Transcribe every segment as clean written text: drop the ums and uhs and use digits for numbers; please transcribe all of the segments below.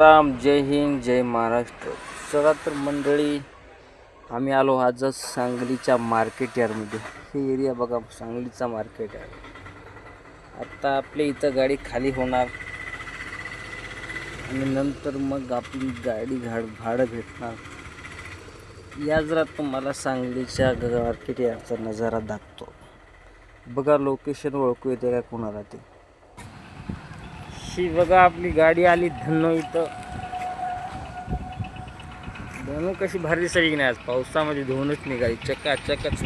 राम, जय हिंद, जय महाराष्ट्र. चला तर मंडळी, आम्ही आलो आजच सांगलीच्या मार्केट यार्डमध्ये. हे एरिया बघा, सांगलीचा मार्केट यार्ड. आता आपल्या इथं गाडी खाली होणार आणि नंतर मग आपली गाडी भाडं भेटणार. या जरा तुम्हाला सांगलीच्या मार्केट यार्डचा नजारा दाखवतो. बघा, लोकेशन ओळखू येते का कोणाला ते. ही बघा आपली गाडी आली धन्नो इथं. धनु कशी भारी दिसली की नाही, आज पावसामध्ये धुवूनच निघाली चकाचकच.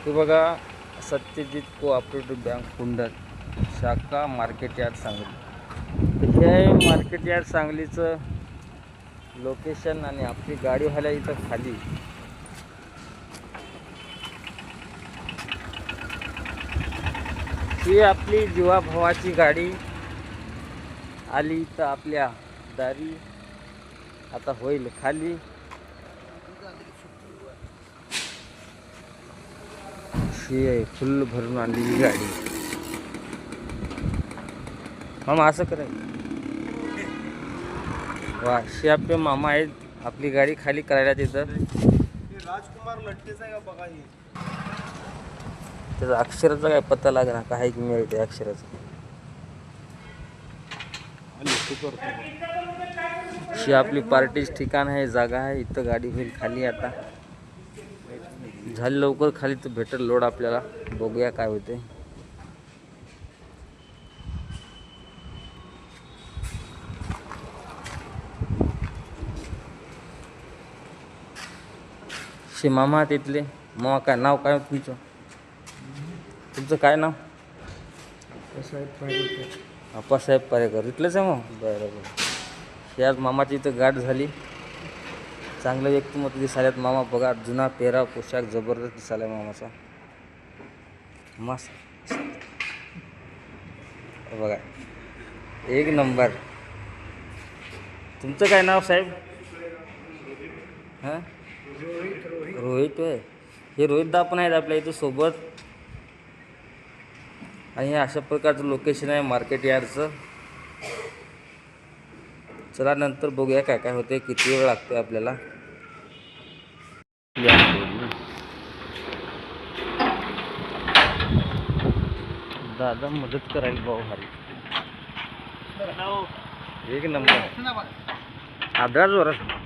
हे बघा, सत्यजित कोऑपरेटिव्ह बँक कुंडल शाखा मार्केट यार्ड सांगली. हे आहे मार्केट यार्ड सांगलीचं लोकेशन. आणि आपली गाडी व्हायला इथं खाली. ही आपली जीवाभावाची गाडी आली तर आपल्या दारी. आता होईल खाली. ही आहे फुल भरून आणलेली गाडी. मामा असं करायचं. वा, हे आपले मामा आहेत. आपली गाडी खाली करायला तिथं. राजकुमार लट्टेच आहे का बघा. हे त्याचा अक्षराचा काय पत्ता लागणार का आहे की मिळते अक्षराचं. ही आपली पार्टीच ठिकाण आहे, जागा आहे. इथं गाडी होईल खाली. आता झाली लवकर खाली तर भेटेल लोड आपल्याला. बघूया काय होते. शे मामा तिथले. मामा काय नाव काय तुमचं? तुमचं काय नाव? अप्पासाहेब पारेकर. इथलंच आहे मग. बरं बरं. हे आज मामाची इथं गाठ झाली. चांगलं व्यक्तिमत्व दिसायला मामा. बघा, जुना पेहराव पोशाख जबरदस्त दिसायला मामाचा. मस्त बघा, एक नंबर. तुमचं काय नाव साहेब? हां, रोहित होय. हे रोहितदा पण आहेत आपल्या इथं सोबत. आणि हे अशा प्रकारचं लोकेशन आहे मार्केट यार्डचं. चला नंतर बघूया काय काय होते, किती वेळ लागतो आपल्याला. दादा मदत करायला भाऊ भारी. एक नंबर. आदरा जोरात.